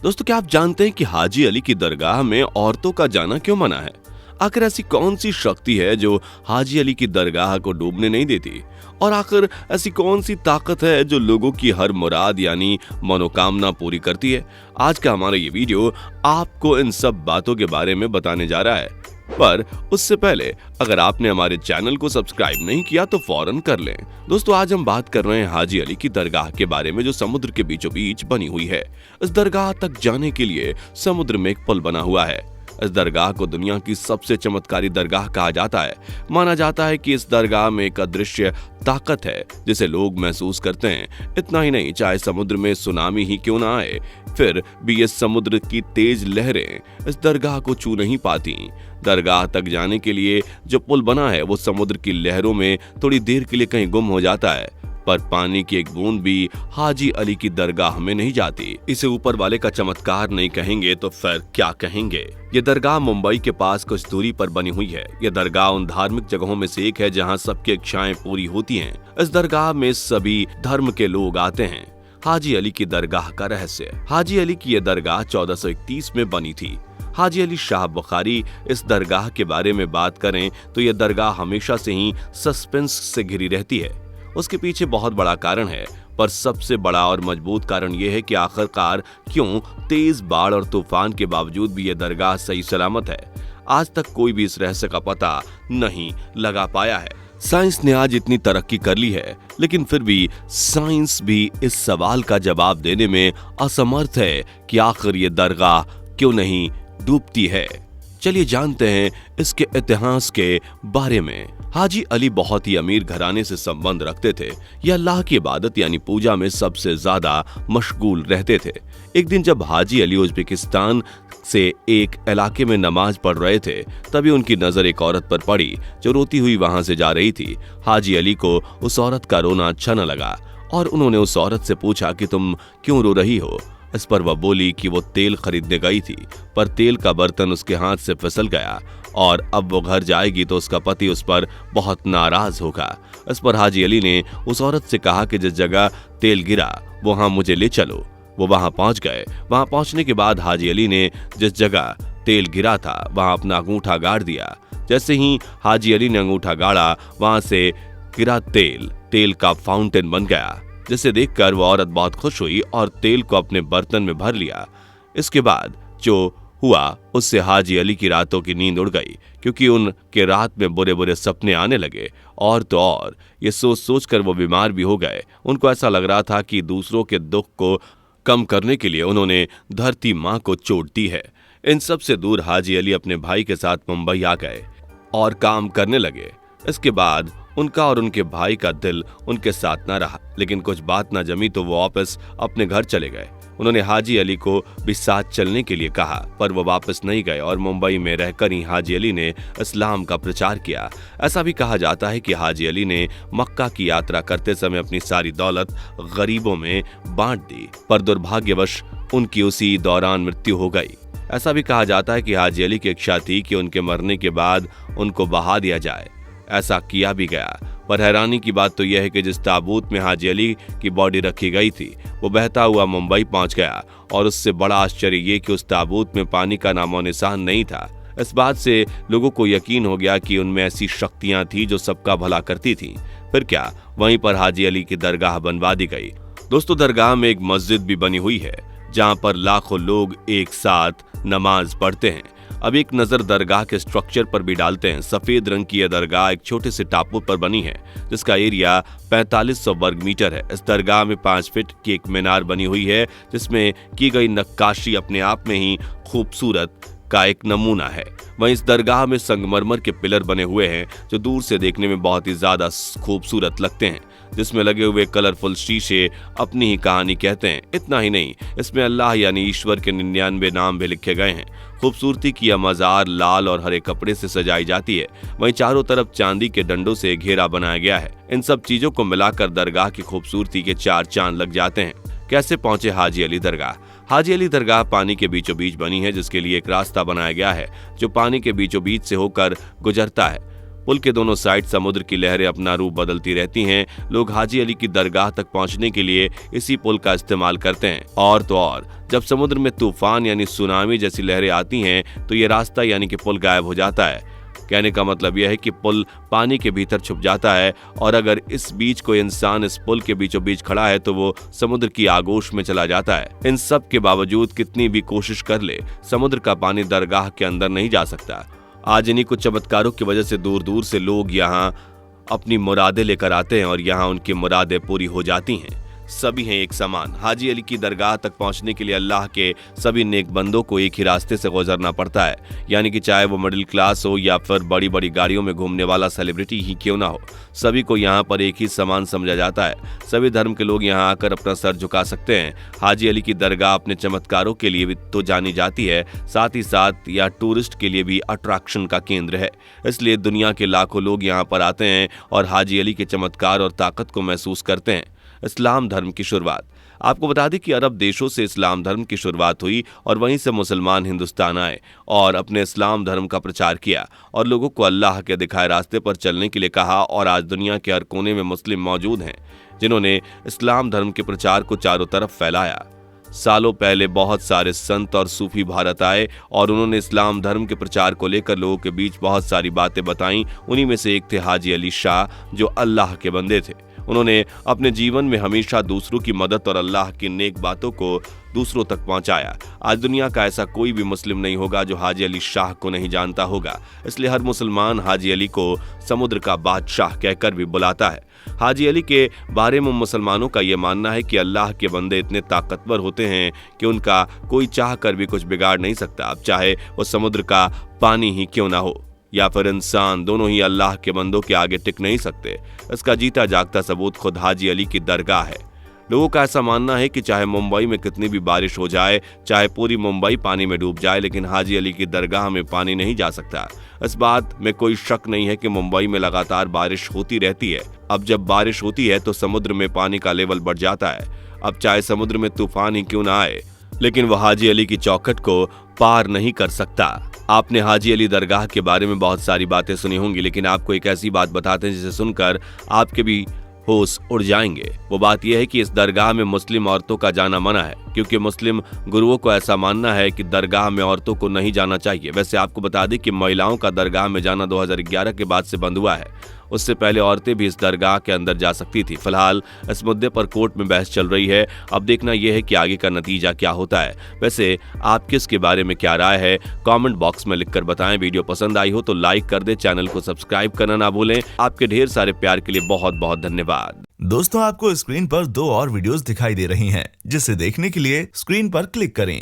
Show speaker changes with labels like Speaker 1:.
Speaker 1: दोस्तों, क्या आप जानते हैं कि हाजी अली की दरगाह में औरतों का जाना क्यों मना है? आखिर ऐसी कौन सी शक्ति है जो हाजी अली की दरगाह को डूबने नहीं देती? और आखिर ऐसी कौन सी ताकत है जो लोगों की हर मुराद यानी मनोकामना पूरी करती है? आज का हमारा ये वीडियो आपको इन सब बातों के बारे में बताने जा रहा है। पर उससे पहले अगर आपने हमारे चैनल को सब्सक्राइब नहीं किया तो फौरन कर लें। दोस्तों, आज हम बात कर रहे हैं हाजी अली की दरगाह के बारे में जो समुद्र के बीचों बीच बनी हुई है। इस दरगाह तक जाने के लिए समुद्र में एक पुल बना हुआ है। इस दरगाह को दुनिया की सबसे चमत्कारी दरगाह कहा जाता है। माना जाता है कि इस दरगाह में एक अदृश्य ताकत है जिसे लोग महसूस करते हैं। इतना ही नहीं, चाहे समुद्र में सुनामी ही क्यों ना आए, फिर भी इस समुद्र की तेज लहरें इस दरगाह को छू नहीं पाती। दरगाह तक जाने के लिए जो पुल बना है वो समुद्र की लहरों में थोड़ी देर के लिए कहीं गुम हो जाता है, पर पानी की एक बूंद भी हाजी अली की दरगाह में नहीं जाती। इसे ऊपर वाले का चमत्कार नहीं कहेंगे तो फिर क्या कहेंगे? ये दरगाह मुंबई के पास कुछ दूरी पर बनी हुई है। यह दरगाह उन धार्मिक जगहों में से एक है जहां सबकी इच्छाएं पूरी होती हैं। इस दरगाह में सभी धर्म के लोग आते हैं। हाजी अली की दरगाह का रहस्य। हाजी अली की यह दरगाह 1431 में बनी थी। हाजी अली शाह बुखारी इस दरगाह के बारे में बात करें तो यह दरगाह हमेशा से ही सस्पेंस से घिरी रहती है। उसके पीछे बहुत बड़ा कारण है, पर सबसे बड़ा और मजबूत कारण यह है कि आखिरकार क्यों तेज बाढ़ और तूफान के बावजूद भी यह दरगाह सही सलामत है। आज तक कोई भी इस रहस्य का पता नहीं लगा पाया है। साइंस ने आज इतनी तरक्की कर ली है, लेकिन फिर भी साइंस भी इस सवाल का जवाब देने में असमर्थ है कि आखिर ये दरगाह क्यों नहीं डूबती है। चलिए जानते हैं इसके इतिहास के बारे में। हाजी अली बहुत ही अमीर घराने से संबंध रखते थे। यह अल्लाह की इबादत यानी पूजा में सबसे ज्यादा मशगूल रहते थे। एक दिन जब हाजी अली उज्बेकिस्तान से एक इलाके में नमाज पढ़ रहे थे, तभी उनकी नजर एक औरत पर पड़ी जो रोती हुई वहां से जा रही थी। हाजी अली को उस औरत का रोना अच्छा न लगा और उन्होंने उस औरत से पूछा कि तुम क्यों रो रही हो? इस पर वह बोली कि वो तेल खरीदने गई थी, पर तेल का बर्तन उसके हाथ से फिसल गया और अब वो घर जाएगी तो उसका पति उस पर बहुत नाराज होगा। इस पर हाजी अली ने उस औरत से कहा कि जिस जगह तेल गिरा वहां मुझे ले चलो। वो वहां पहुंच गए। वहां पहुंचने के बाद हाजी अली ने जिस जगह तेल गिरा था वहां अपना अंगूठा गाड़ दिया। जैसे ही हाजी अली ने अंगूठा गाड़ा, वहां से गिरा तेल का फाउंटेन बन गया, जिसे देखकर वो औरत बहुत खुश हुई और तेल को अपने बर्तन में भर लिया। इसके बाद जो हुआ उससे हाजी अली की रातों की नींद उड़ गई, क्योंकि उनके रात में बुरे बुरे सपने आने लगे। और तो और ये सोच सोच कर वो बीमार भी हो गए। उनको ऐसा लग रहा था कि दूसरों के दुख को कम करने के लिए उन्होंने धरती माँ को चोट दी है। इन सब से दूर हाजी अली अपने भाई के साथ मुंबई आ गए और काम करने लगे। इसके बाद उनका और उनके भाई का दिल उनके साथ न रहा, लेकिन कुछ बात न जमी तो वो वापस अपने घर चले गए। उन्होंने हाजी अली को भी साथ चलने के लिए कहा, पर वो वापस नहीं गए और मुंबई में रहकर ही हाजी अली ने इस्लाम का प्रचार किया। ऐसा भी कहा जाता है कि हाजी अली ने मक्का की यात्रा करते समय अपनी सारी दौलत गरीबों में बांट दी, पर दुर्भाग्यवश उनकी उसी दौरान मृत्यु हो गई। ऐसा भी कहा जाता है कि हाजी अली की इच्छा थी कि उनके मरने के बाद उनको बहा दिया जाए। ऐसा किया भी गया, पर हैरानी की बात तो यह है कि जिस ताबूत में हाजी अली की बॉडी रखी गई थी वो बहता हुआ मुंबई पहुंच गया। और उससे बड़ा आश्चर्य ये कि उस ताबूत में पानी का नामो निशान नहीं था। इस बात से लोगों को यकीन हो गया कि उनमें ऐसी शक्तियां थी जो सबका भला करती थी। फिर क्या, वहीं पर हाजी अली की दरगाह बनवा दी गई। दोस्तों, दरगाह में एक मस्जिद भी बनी हुई है जहां पर लाखों लोग एक साथ नमाज पढ़ते हैं। अब एक नजर दरगाह के स्ट्रक्चर पर भी डालते हैं। सफेद रंग की यह दरगाह एक छोटे से टापू पर बनी है जिसका एरिया 4500 वर्ग मीटर है। इस दरगाह में 5 फीट की एक मीनार बनी हुई है जिसमें की गई नक्काशी अपने आप में ही खूबसूरत का एक नमूना है। वहीं इस दरगाह में संगमरमर के पिलर बने हुए हैं जो दूर से देखने में बहुत ही ज्यादा खूबसूरत लगते हैं, जिसमें लगे हुए कलरफुल शीशे अपनी ही कहानी कहते हैं। इतना ही नहीं, इसमें अल्लाह यानी ईश्वर के 99 नाम भी लिखे गए हैं। खूबसूरती की यह मजार लाल और हरे कपड़े से सजाई जाती है। वहीं चारों तरफ चांदी के डंडों से घेरा बनाया गया है। इन सब चीजों को मिलाकर दरगाह की खूबसूरती के 4 चांद लग जाते हैं। कैसे पहुंचे हाजी अली दरगाह? हाजी अली दरगाह पानी के बीचों बीच बनी है, जिसके लिए एक रास्ता बनाया गया है जो पानी के बीचों बीच से होकर गुजरता है। पुल के दोनों साइड समुद्र की लहरें अपना रूप बदलती रहती हैं। लोग हाजी अली की दरगाह तक पहुंचने के लिए इसी पुल का इस्तेमाल करते हैं। और तो और जब समुद्र में तूफान यानी सुनामी जैसी लहरें आती हैं तो ये रास्ता यानी कि पुल गायब हो जाता है। कहने का मतलब यह है कि पुल पानी के भीतर छुप जाता है और अगर इस बीच कोई इंसान इस पुल के बीचों बीच खड़ा है तो वो समुद्र की आगोश में चला जाता है। इन सब के बावजूद कितनी भी कोशिश कर ले, समुद्र का पानी दरगाह के अंदर नहीं जा सकता। आज इन्हीं कुछ चमत्कारों की वजह से दूर दूर से लोग यहाँ अपनी मुरादें लेकर आते हैं और यहाँ उनकी मुरादें पूरी हो जाती हैं। सभी हैं एक समान। हाजी अली की दरगाह तक पहुंचने के लिए अल्लाह के सभी नेक बंदों को एक ही रास्ते से गुजरना पड़ता है, यानी कि चाहे वो मिडिल क्लास हो या फिर बड़ी बड़ी गाड़ियों में घूमने वाला सेलिब्रिटी ही क्यों ना हो, सभी को यहाँ पर एक ही समान समझा जाता है। सभी धर्म के लोग यहाँ आकर अपना सर झुका सकते हैं। हाजी अली की दरगाह अपने चमत्कारों के लिए भी तो जानी जाती है, साथ ही साथ यह टूरिस्ट के लिए भी अट्रैक्शन का केंद्र है। इसलिए दुनिया के लाखों लोग यहाँ पर आते हैं और हाजी अली के चमत्कार और ताकत को महसूस करते हैं। इस्लाम धर्म की शुरुआत। आपको बता दें कि अरब देशों से इस्लाम धर्म की शुरुआत हुई और वहीं से मुसलमान हिंदुस्तान आए और अपने इस्लाम धर्म का प्रचार किया और लोगों को अल्लाह के दिखाए रास्ते पर चलने के लिए कहा। और आज दुनिया के हर कोने में मुस्लिम मौजूद हैं जिन्होंने इस्लाम धर्म के प्रचार को चारों तरफ फैलाया। सालों पहले बहुत सारे संत और सूफी भारत आए और उन्होंने इस्लाम धर्म के प्रचार को लेकर लोगों के बीच बहुत सारी बातें बताईं। उन्हीं में से एक थे हाजी अली शाह, जो अल्लाह के बंदे थे। उन्होंने अपने जीवन में हमेशा दूसरों की मदद और अल्लाह की नेक बातों को दूसरों तक पहुंचाया। आज दुनिया का ऐसा कोई भी मुस्लिम नहीं होगा जो हाजी अली शाह को नहीं जानता होगा। इसलिए हर मुसलमान हाजी अली को समुद्र का बादशाह कहकर भी बुलाता है। हाजी अली के बारे में मुसलमानों का यह मानना है कि अल्लाह के बंदे इतने ताकतवर होते हैं कि उनका कोई चाह कर भी कुछ बिगाड़ नहीं सकता। अब चाहे वो समुद्र का पानी ही क्यों ना हो या फिर इंसान, दोनों ही अल्लाह के बंदों के आगे टिक नहीं सकते। इसका जीता जागता सबूत खुद हाजी अली की दरगाह है। लोगों का ऐसा मानना है कि चाहे मुंबई में कितनी भी बारिश हो जाए, चाहे पूरी मुंबई पानी में डूब जाए, लेकिन हाजी अली की दरगाह में पानी नहीं जा सकता। इस बात में कोई शक नहीं है कि मुंबई में लगातार बारिश होती रहती है। अब जब बारिश होती है तो समुद्र में पानी का लेवल बढ़ जाता है। अब चाहे समुद्र में तूफान ही क्यों ना आए, लेकिन वह हाजी अली की चौखट को पार नहीं कर सकता। आपने हाजी अली दरगाह के बारे में बहुत सारी बातें सुनी होंगी, लेकिन आपको एक ऐसी बात बताते हैं जिसे सुनकर आपके भी होश उड़ जाएंगे। वो बात यह है कि इस दरगाह में मुस्लिम औरतों का जाना मना है, क्योंकि मुस्लिम गुरुओं को ऐसा मानना है कि दरगाह में औरतों को नहीं जाना चाहिए। वैसे आपको बता दें कि महिलाओं का दरगाह में जाना 2011 के बाद से बंद हुआ है। उससे पहले औरतें भी इस दरगाह के अंदर जा सकती थी। फिलहाल इस मुद्दे पर कोर्ट में बहस चल रही है। अब देखना यह है कि आगे का नतीजा क्या होता है। वैसे आपकी इसके बारे में क्या राय है, कमेंट बॉक्स में लिखकर बताएं। वीडियो पसंद आई हो तो लाइक कर दें, चैनल को सब्सक्राइब करना ना भूलें। आपके ढेर सारे प्यार के लिए बहुत बहुत धन्यवाद।
Speaker 2: दोस्तों, आपको स्क्रीन पर 2 और वीडियोस दिखाई दे रही हैं, जिसे देखने के लिए स्क्रीन पर क्लिक करें।